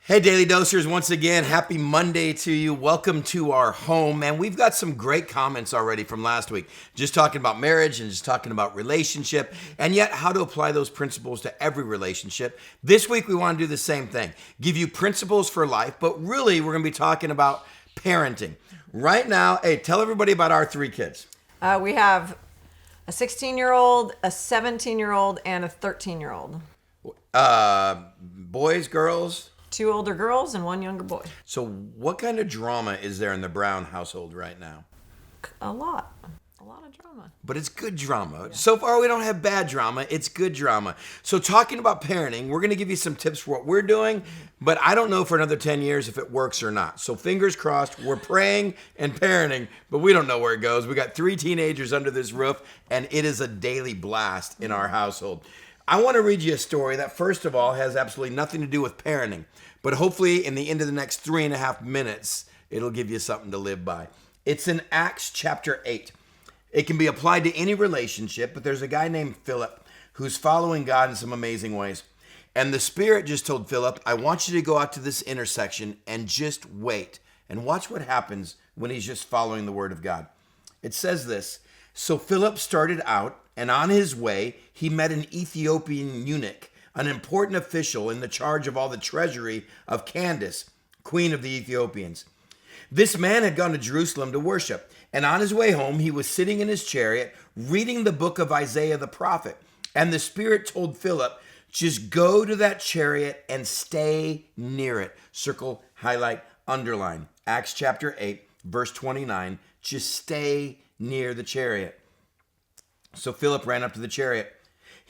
Hey, Daily Dosers, once again, happy Monday to you. Welcome to our home. And we've got some great comments already from last week, just talking about marriage and just talking about relationship, and yet how to apply those principles to every relationship. This week, we want to do the same thing, give you principles for life, but really, we're going to be talking about parenting. Right now, hey, tell everybody about our three kids. We have a 16-year-old, a 17-year-old, and a 13-year-old. Boys, girls? 2 older girls and 1 younger boy. So what kind of drama is there in the Brown household right now? A lot of drama. But it's good drama. Yeah. So far, we don't have bad drama. It's good drama. So talking about parenting, we're going to give you some tips for what we're doing, but I don't know for another 10 years if it works or not. So fingers crossed, we're praying and parenting, but we don't know where it goes. We got 3 teenagers under this roof, and it is a daily blast in our household. I want to read you a story that, first of all, has absolutely nothing to do with parenting, but hopefully in the end of the next 3.5 minutes, it'll give you something to live by. It's in Acts chapter 8. It can be applied to any relationship, but there's a guy named Philip who's following God in some amazing ways. And the Spirit just told Philip, I want you to go out to this intersection and just wait and watch what happens when he's just following the word of God. It says this, so Philip started out, and on his way, he met an Ethiopian eunuch, an important official in the charge of all the treasury of Candace, queen of the Ethiopians. This man had gone to Jerusalem to worship, and on his way home, he was sitting in his chariot reading the book of Isaiah the prophet. And the Spirit told Philip, just go to that chariot and stay near it. Circle, highlight, underline. Acts chapter 8, verse 29, just stay near the chariot. So Philip ran up to the chariot,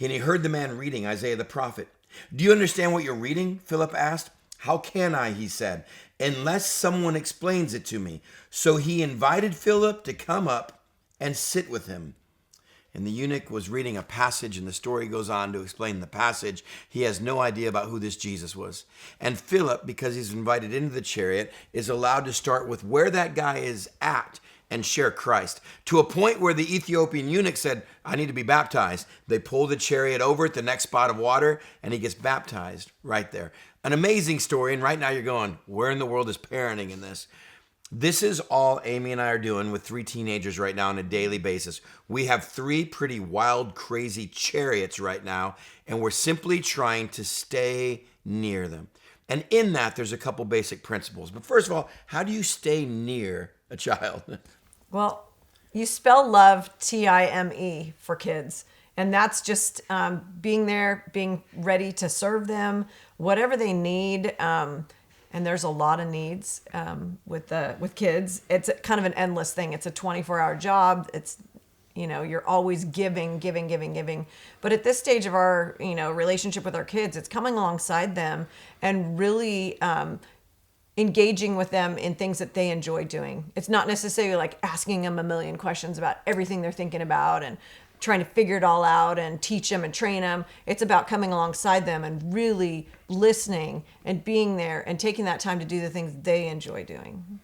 and he heard the man reading Isaiah the prophet. Do you understand what you're reading? Philip asked. How can I, he said, unless someone explains it to me. So he invited Philip to come up and sit with him. And the eunuch was reading a passage, and the story goes on to explain the passage. He has no idea about who this Jesus was. And Philip, because he's invited into the chariot, is allowed to start with where that guy is at and share Christ, to a point where the Ethiopian eunuch said, I need to be baptized. They pull the chariot over at the next spot of water, and he gets baptized right there. An amazing story, and right now you're going, where in the world is parenting in this? This is all Amy and I are doing with 3 teenagers right now on a daily basis. We have 3 pretty wild, crazy chariots right now, and we're simply trying to stay near them. And in that, there's a couple basic principles. But first of all, how do you stay near a child? Well, you spell love Time for kids. And that's just being there, being ready to serve them, whatever they need. And there's a lot of needs with kids. It's kind of an endless thing. It's a 24-hour job. It's, you're always giving. But at this stage of our, relationship with our kids, it's coming alongside them and really engaging with them in things that they enjoy doing. It's not necessarily like asking them a million questions about everything they're thinking about and trying to figure it all out and teach them and train them. It's about coming alongside them and really listening and being there and taking that time to do the things they enjoy doing.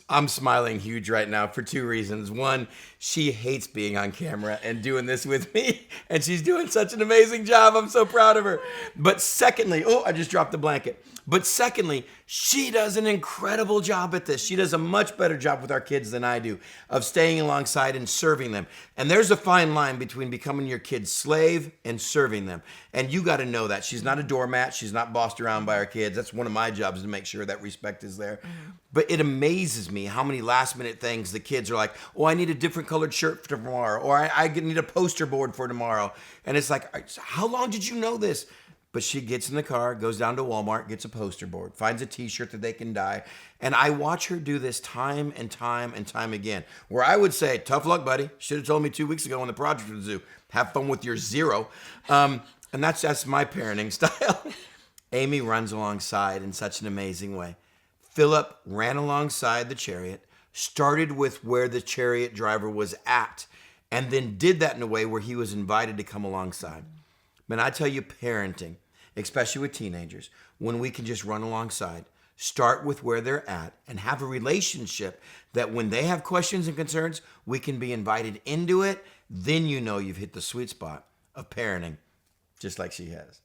I'm smiling huge right now for 2 reasons. One, she hates being on camera and doing this with me, and she's doing such an amazing job. I'm so proud of her. But secondly, I just dropped the blanket. But secondly, she does an incredible job at this. She does a much better job with our kids than I do of staying alongside and serving them. And there's a fine line between becoming your kid's slave and serving them. And you got to know that. She's not a doormat. She's not bossed around by our kids. That's one of my jobs, to make sure that respect is there. Mm-hmm. But it amazes me how many last minute things the kids are like, I need a different colored shirt for tomorrow, or I need a poster board for tomorrow. And it's like, how long did you know this? But she gets in the car, goes down to Walmart, gets a poster board, finds a t-shirt that they can dye. And I watch her do this time and time and time again, where I would say, tough luck, buddy. Should have told me 2 weeks ago when the project was due. Have fun with your 0. And that's my parenting style. Amy runs alongside in such an amazing way. Philip ran alongside the chariot, started with where the chariot driver was at, and then did that in a way where he was invited to come alongside. Man, I tell you, parenting, especially with teenagers, when we can just run alongside, start with where they're at, and have a relationship that when they have questions and concerns, we can be invited into it, then you've hit the sweet spot of parenting, just like she has.